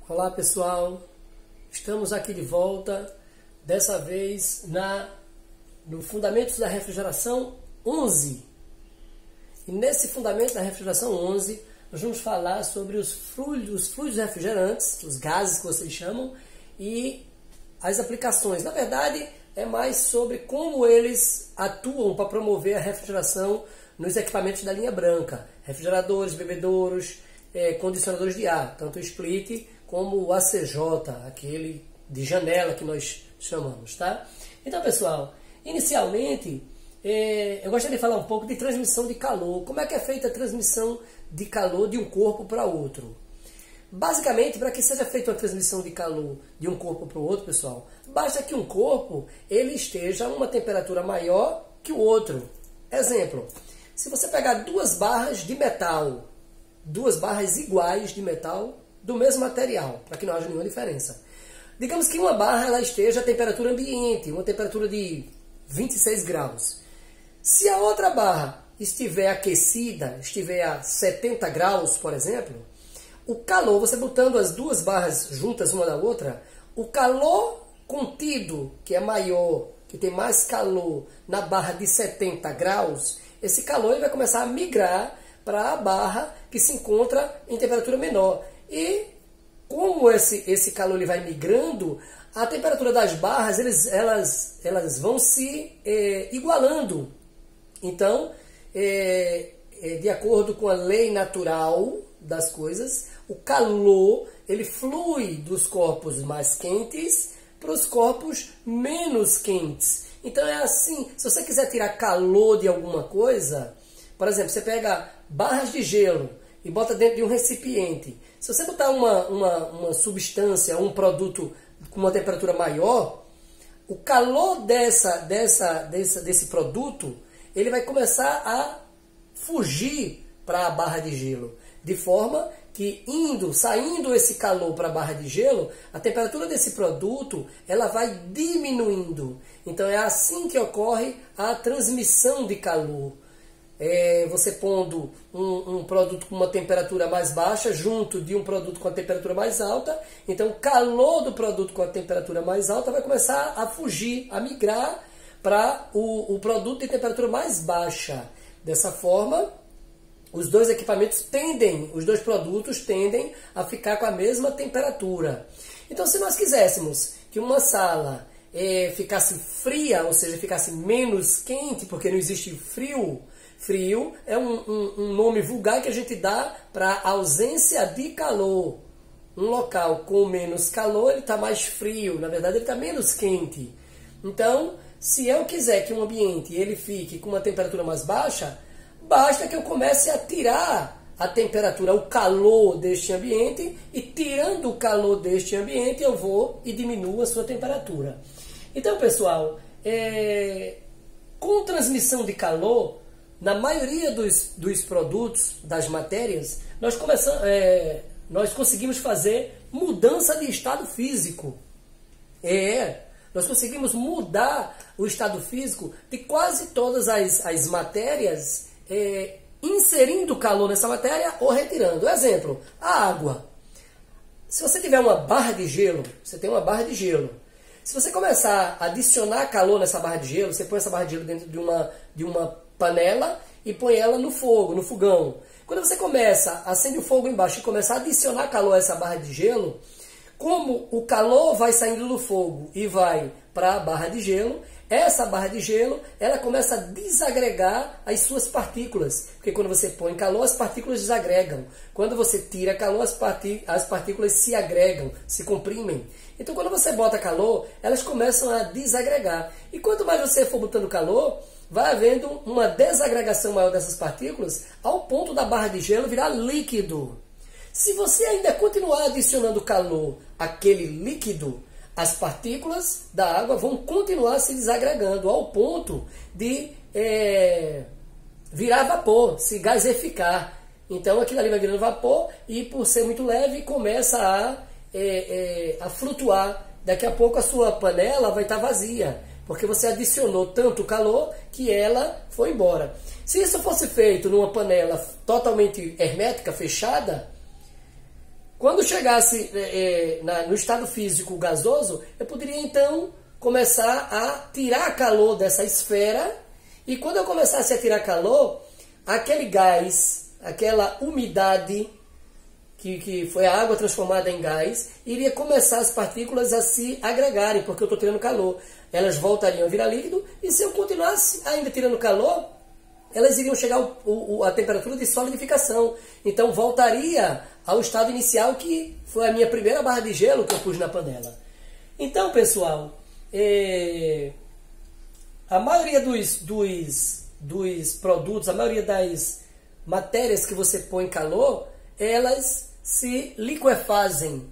Olá pessoal, estamos aqui de volta, dessa vez no Fundamentos da Refrigeração 11. E nesse Fundamento da Refrigeração 11, nós vamos falar sobre os fluidos refrigerantes, os gases que vocês chamam, e as aplicações. Na verdade, é mais sobre como eles atuam para promover a refrigeração nos equipamentos da linha branca. Refrigeradores, bebedouros, condicionadores de ar, tanto o split como o ACJ, aquele de janela que nós chamamos, tá? Então, pessoal, inicialmente, eu gostaria de falar um pouco de transmissão de calor. Como é que é feita a transmissão de calor de um corpo para outro? Basicamente, para que seja feita uma transmissão de calor de um corpo para o outro, pessoal, basta que um corpo ele esteja a uma temperatura maior que o outro. Exemplo, se você pegar duas barras de metal, duas barras iguais de metal, do mesmo material, para que não haja nenhuma diferença. Digamos que uma barra ela esteja a temperatura ambiente, uma temperatura de 26 graus. Se a outra barra estiver aquecida, estiver a 70 graus, por exemplo, o calor, você botando as duas barras juntas uma da outra, o calor contido, que é maior, que tem mais calor na barra de 70 graus, esse calor ele vai começar a migrar para a barra que se encontra em temperatura menor. E como esse calor ele vai migrando, a temperatura das barras elas vão se igualando. Então, de acordo com a lei natural das coisas, o calor ele flui dos corpos mais quentes para os corpos menos quentes. Então é assim, se você quiser tirar calor de alguma coisa, por exemplo, você pega barras de gelo e bota dentro de um recipiente. Se você botar uma substância, um produto com uma temperatura maior, o calor desse produto ele vai começar a fugir para a barra de gelo, de forma que saindo esse calor para a barra de gelo, a temperatura desse produto ela vai diminuindo. Então é assim que ocorre a transmissão de calor. Você pondo um produto com uma temperatura mais baixa junto de um produto com a temperatura mais alta, então o calor do produto com a temperatura mais alta vai começar a fugir, a migrar para o produto de temperatura mais baixa. Dessa forma, os dois produtos tendem a ficar com a mesma temperatura. Então, se nós quiséssemos que uma sala ficasse fria, ou seja, ficasse menos quente, porque não existe frio. Frio é um nome vulgar que a gente dá para a ausência de calor. Um local com menos calor, ele está mais frio. Na verdade, ele está menos quente. Então, se eu quiser que um ambiente ele fique com uma temperatura mais baixa, basta que eu comece a tirar a temperatura, o calor deste ambiente, e tirando o calor deste ambiente, eu vou e diminuo a sua temperatura. Então, pessoal, com transmissão de calor, na maioria dos produtos, das matérias, nós conseguimos fazer mudança de estado físico. Nós conseguimos mudar o estado físico de quase todas as matérias, inserindo calor nessa matéria ou retirando. Exemplo, a água. Se você tiver uma barra de gelo, você tem uma barra de gelo. Se você começar a adicionar calor nessa barra de gelo, você põe essa barra de gelo dentro de uma panela e põe ela no fogo, no fogão. Quando você acende o fogo embaixo e começa a adicionar calor a essa barra de gelo, como o calor vai saindo do fogo e vai para a barra de gelo, essa barra de gelo ela começa a desagregar as suas partículas. Porque quando você põe calor, as partículas desagregam. Quando você tira calor, as partículas se agregam, se comprimem. Então, quando você bota calor, elas começam a desagregar. E quanto mais você for botando calor, vai havendo uma desagregação maior dessas partículas, ao ponto da barra de gelo virar líquido. Se você ainda continuar adicionando calor àquele líquido, as partículas da água vão continuar se desagregando, ao ponto de virar vapor, se gaseificar. Então aquilo ali vai virando vapor e, por ser muito leve, começa a flutuar. Daqui a pouco a sua panela vai estar vazia, porque você adicionou tanto calor que ela foi embora. Se isso fosse feito numa panela totalmente hermética, fechada, Quando chegasse no estado físico gasoso, eu poderia então começar a tirar calor dessa esfera, e quando eu começasse a tirar calor, aquele gás, aquela umidade, que foi a água transformada em gás, iria começar as partículas a se agregarem, porque eu estou tirando calor. Elas voltariam a virar líquido, e se eu continuasse ainda tirando calor, elas iriam chegar à temperatura de solidificação. Então voltaria ao estado inicial, que foi a minha primeira barra de gelo que eu pus na panela. Então, pessoal, a maioria dos produtos, a maioria das matérias que você põe em calor, elas se liquefazem,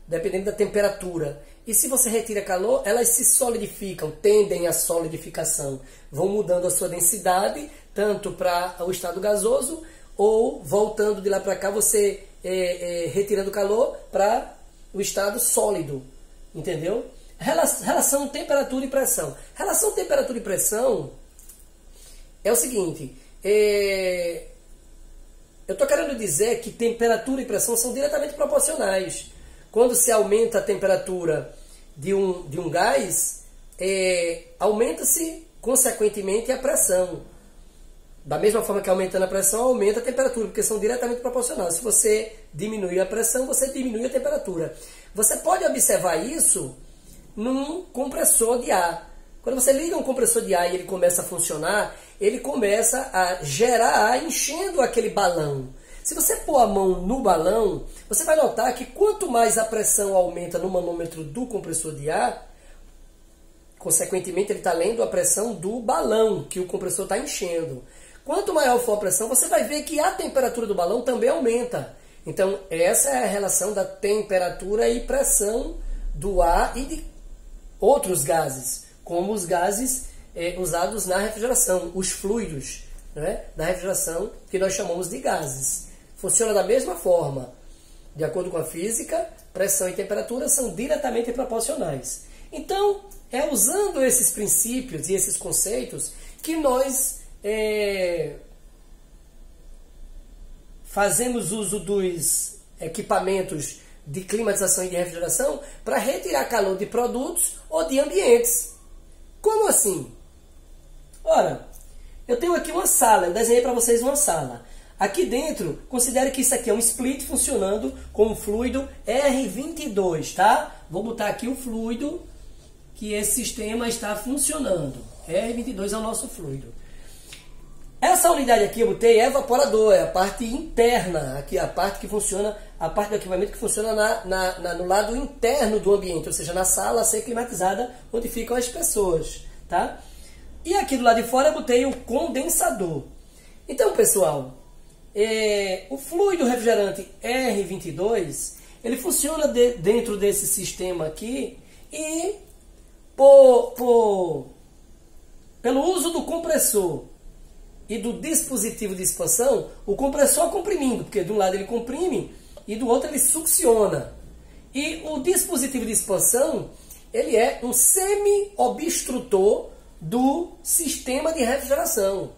dependendo da temperatura. E se você retira calor, elas se solidificam, tendem à solidificação. Vão mudando a sua densidade, tanto para o estado gasoso, ou voltando de lá para cá, você retirando calor para o estado sólido. Entendeu? Relação temperatura e pressão. Relação temperatura e pressão é o seguinte. Eu estou querendo dizer que temperatura e pressão são diretamente proporcionais. Quando se aumenta a temperatura de um gás, aumenta-se, consequentemente, a pressão. Da mesma forma que aumentando a pressão, aumenta a temperatura, porque são diretamente proporcionais. Se você diminuir a pressão, você diminui a temperatura. Você pode observar isso num compressor de ar. Quando você liga um compressor de ar e ele começa a funcionar, ele começa a gerar ar enchendo aquele balão. Se você pôr a mão no balão, você vai notar que quanto mais a pressão aumenta no manômetro do compressor de ar, consequentemente ele está lendo a pressão do balão que o compressor está enchendo. Quanto maior for a pressão, você vai ver que a temperatura do balão também aumenta. Então essa é a relação da temperatura e pressão do ar e de outros gases, como os gases usados na refrigeração, os fluidos, né, da refrigeração, que nós chamamos de gases. Funciona da mesma forma. De acordo com a física, pressão e temperatura são diretamente proporcionais. Então, é usando esses princípios e esses conceitos que nós fazemos uso dos equipamentos de climatização e de refrigeração para retirar calor de produtos ou de ambientes. Como assim? Ora, eu tenho aqui uma sala, eu desenhei para vocês uma sala. Aqui dentro, considere que isso aqui é um split funcionando com o fluido R22, tá? Vou botar aqui o fluido que esse sistema está funcionando. R22 é o nosso fluido. Essa unidade aqui eu botei evaporador, é a parte interna, aqui a parte que funciona, a parte do equipamento que funciona no lado interno do ambiente, ou seja, na sala a ser climatizada, onde ficam as pessoas, tá? E aqui do lado de fora eu botei o condensador. Então, pessoal, o fluido refrigerante R22, ele funciona dentro desse sistema aqui e pelo uso do compressor e do dispositivo de expansão, o compressor comprimindo, porque de um lado ele comprime e do outro ele succiona. E o dispositivo de expansão, ele é um semi-obstrutor do sistema de refrigeração.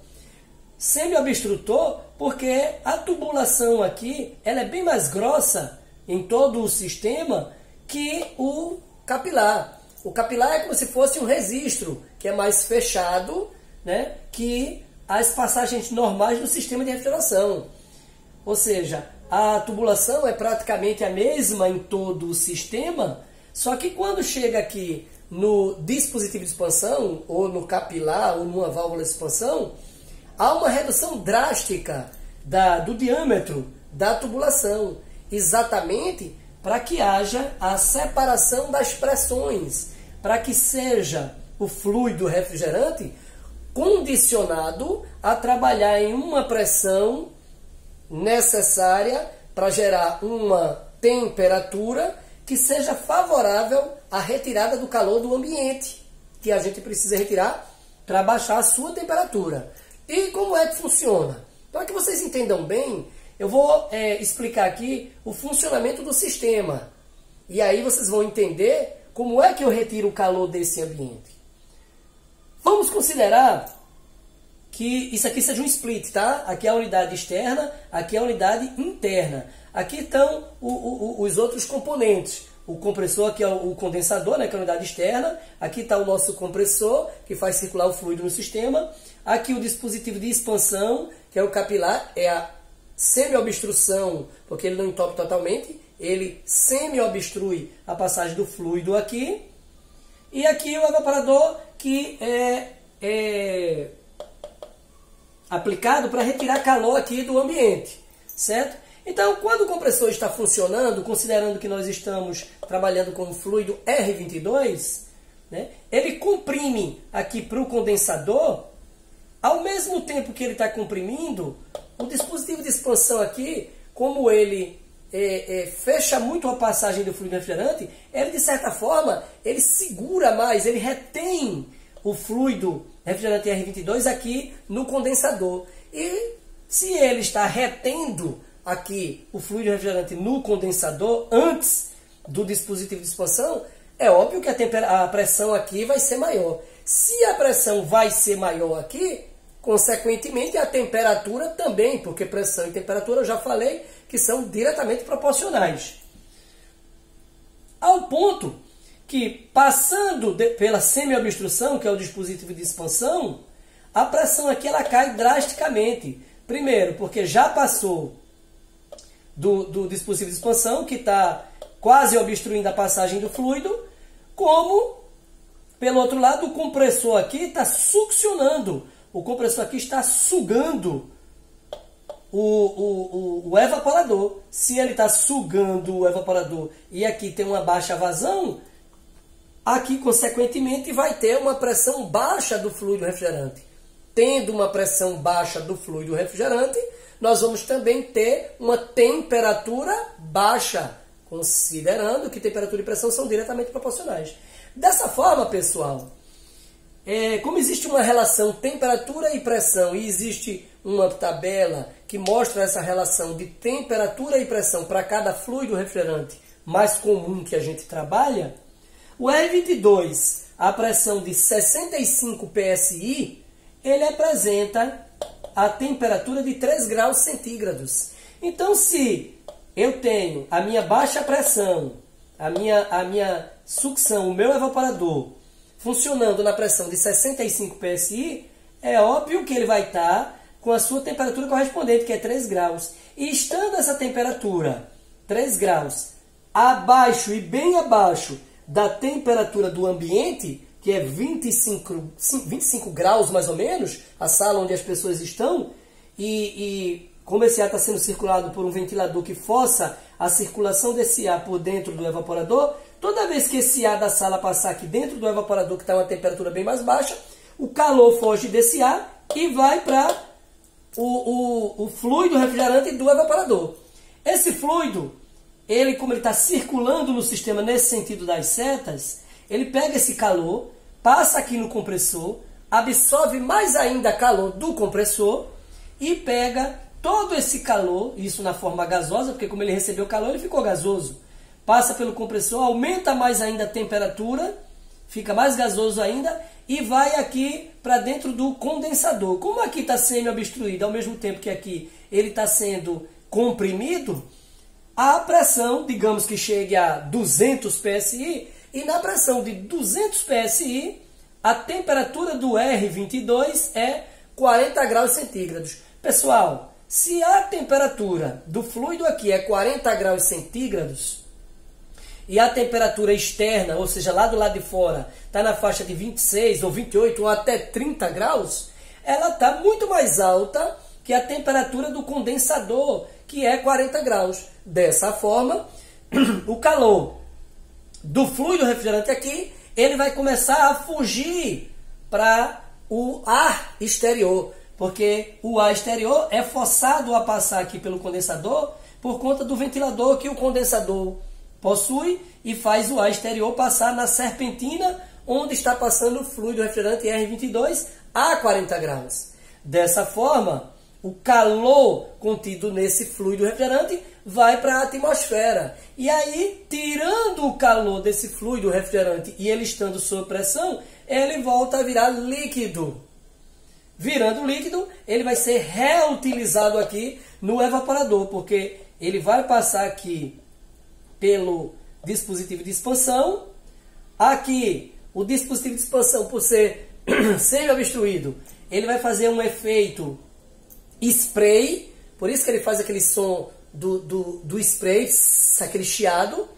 Semi-obstrutor porque a tubulação aqui ela é bem mais grossa em todo o sistema que o capilar. O capilar é como se fosse um registro, que é mais fechado, né, que as passagens normais do sistema de refrigeração. Ou seja, a tubulação é praticamente a mesma em todo o sistema, só que quando chega aqui no dispositivo de expansão, ou no capilar, ou numa válvula de expansão, há uma redução drástica do diâmetro da tubulação, exatamente para que haja a separação das pressões, para que seja o fluido refrigerante condicionado a trabalhar em uma pressão necessária para gerar uma temperatura que seja favorável à retirada do calor do ambiente, que a gente precisa retirar para baixar a sua temperatura. E como é que funciona? Para que vocês entendam bem, eu vou explicar aqui o funcionamento do sistema. E aí vocês vão entender como é que eu retiro o calor desse ambiente. Vamos considerar que isso aqui seja um split, tá? Aqui é a unidade externa, aqui é a unidade interna. Aqui estão os outros componentes. O compressor aqui é o condensador, né, que é a unidade externa. Aqui está o nosso compressor, que faz circular o fluido no sistema. Aqui o dispositivo de expansão, que é o capilar, é a semi-obstrução, porque ele não entope totalmente. Ele semi-obstrui a passagem do fluido aqui. E aqui o evaporador, que é aplicado para retirar calor aqui do ambiente, certo? Então, quando o compressor está funcionando, considerando que nós estamos trabalhando com o fluido R22, né, ele comprime aqui para o condensador. Ao mesmo tempo que ele está comprimindo, o dispositivo de expansão aqui, como ele fecha muito a passagem do fluido refrigerante, ele de certa forma, ele segura mais, ele retém o fluido refrigerante R22 aqui no condensador. E se ele está retendo aqui o fluido refrigerante no condensador antes do dispositivo de expansão, é óbvio que a pressão aqui vai ser maior. Se a pressão vai ser maior aqui, consequentemente a temperatura também, porque pressão e temperatura eu já falei que são diretamente proporcionais. Ao ponto que, passando pela semi-obstrução, que é o dispositivo de expansão, a pressão aqui ela cai drasticamente. Primeiro, porque já passou do dispositivo de expansão, que está quase obstruindo a passagem do fluido, como, pelo outro lado, o compressor aqui está succionando. O compressor aqui está sugando o evaporador. Se ele está sugando o evaporador e aqui tem uma baixa vazão, aqui, consequentemente, vai ter uma pressão baixa do fluido refrigerante. Tendo uma pressão baixa do fluido refrigerante, nós vamos também ter uma temperatura baixa, considerando que temperatura e pressão são diretamente proporcionais. Dessa forma, pessoal, como existe uma relação temperatura e pressão e existe uma tabela que mostra essa relação de temperatura e pressão para cada fluido refrigerante mais comum que a gente trabalha, o R22, a pressão de 65 psi, ele apresenta a temperatura de 3 graus centígrados. Então, se eu tenho a minha baixa pressão, a minha sucção, o meu evaporador, funcionando na pressão de 65 psi, é óbvio que ele vai estar com a sua temperatura correspondente, que é 3 graus. E estando essa temperatura, 3 graus, abaixo e bem abaixo da temperatura do ambiente, que é 25 graus mais ou menos, a sala onde as pessoas estão, e como esse ar está sendo circulado por um ventilador que força a circulação desse ar por dentro do evaporador, toda vez que esse ar da sala passar aqui dentro do evaporador, que está a uma temperatura bem mais baixa, o calor foge desse ar e vai para o fluido refrigerante do evaporador. Esse fluido, como ele está circulando no sistema nesse sentido das setas, ele pega esse calor, passa aqui no compressor, absorve mais ainda calor do compressor e pega todo esse calor, isso na forma gasosa, porque como ele recebeu calor, ele ficou gasoso. Passa pelo compressor, aumenta mais ainda a temperatura, fica mais gasoso ainda e vai aqui para dentro do condensador. Como aqui está sendo obstruído, ao mesmo tempo que aqui ele está sendo comprimido, a pressão, digamos que chegue a 200 psi, e na pressão de 200 psi, a temperatura do R22 é 40 graus centígrados. Pessoal, se a temperatura do fluido aqui é 40 graus centígrados, e a temperatura externa, ou seja, lá do lado de fora, está na faixa de 26 ou 28 ou até 30 graus, ela está muito mais alta que a temperatura do condensador, que é 40 graus. Dessa forma, o calor do fluido refrigerante aqui, ele vai começar a fugir para o ar exterior, porque o ar exterior é forçado a passar aqui pelo condensador por conta do ventilador que o condensador possui e faz o ar exterior passar na serpentina onde está passando o fluido refrigerante R22 a 40 graus. Dessa forma, o calor contido nesse fluido refrigerante vai para a atmosfera. E aí, tirando o calor desse fluido refrigerante e ele estando sob pressão, ele volta a virar líquido. virando líquido, ele vai ser reutilizado aqui no evaporador, porque ele vai passar aqui pelo dispositivo de expansão. Aqui, o dispositivo de expansão, por ser semi-obstruído, ele vai fazer um efeito spray, por isso que ele faz aquele som do spray, aquele chiado,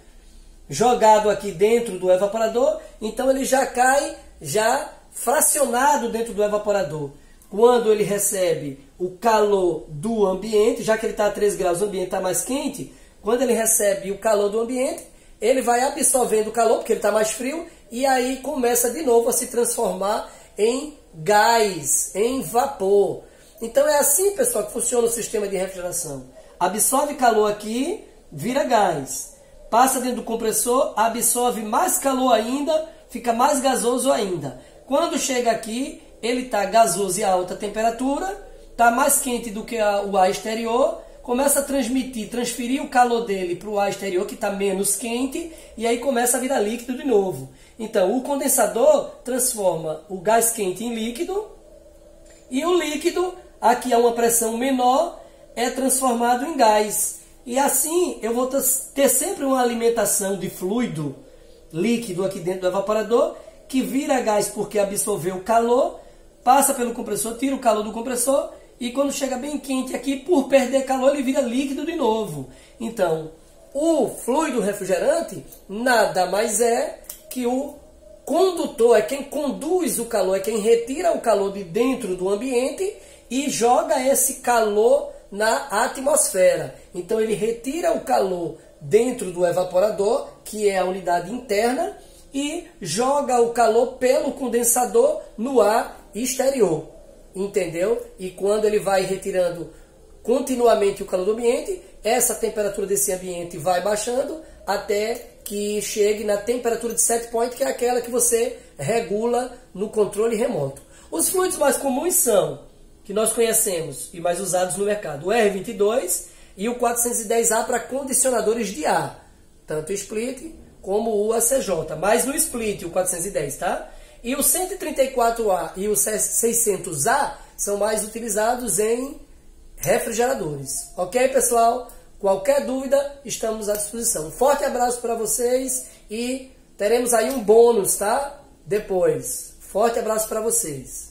jogado aqui dentro do evaporador. Então ele já cai, já fracionado dentro do evaporador. Quando ele recebe o calor do ambiente, já que ele está a 3 graus, o ambiente está mais quente, quando ele recebe o calor do ambiente, ele vai absorvendo o calor, porque ele está mais frio, e aí começa de novo a se transformar em gás, em vapor. Então é assim, pessoal, que funciona o sistema de refrigeração. Absorve calor aqui, vira gás. Passa dentro do compressor, absorve mais calor ainda, fica mais gasoso ainda. Quando chega aqui, ele está gasoso e a alta temperatura, está mais quente do que o ar exterior, começa a transferir o calor dele para o ar exterior, que está menos quente, e aí começa a virar líquido de novo. Então, o condensador transforma o gás quente em líquido, e o líquido, aqui a uma pressão menor, é transformado em gás. E assim, eu vou ter sempre uma alimentação de fluido líquido aqui dentro do evaporador, que vira gás porque absorveu o calor, passa pelo compressor, tira o calor do compressor, e quando chega bem quente aqui, por perder calor, ele vira líquido de novo. Então, o fluido refrigerante nada mais é que o condutor, é quem conduz o calor, é quem retira o calor de dentro do ambiente e joga esse calor na atmosfera. Então ele retira o calor dentro do evaporador, que é a unidade interna, e joga o calor pelo condensador no ar exterior. Entendeu? E quando ele vai retirando continuamente o calor do ambiente, essa temperatura desse ambiente vai baixando até que chegue na temperatura de set point, que é aquela que você regula no controle remoto. Os fluidos mais comuns são, que nós conhecemos e mais usados no mercado, o R22 e o 410A para condicionadores de ar, tanto o split como o ACJ, mas no split o 410, tá? E o 134A e o 600A são mais utilizados em refrigeradores. Ok, pessoal? Qualquer dúvida, estamos à disposição. Um forte abraço para vocês e teremos aí um bônus, tá? Depois. Forte abraço para vocês.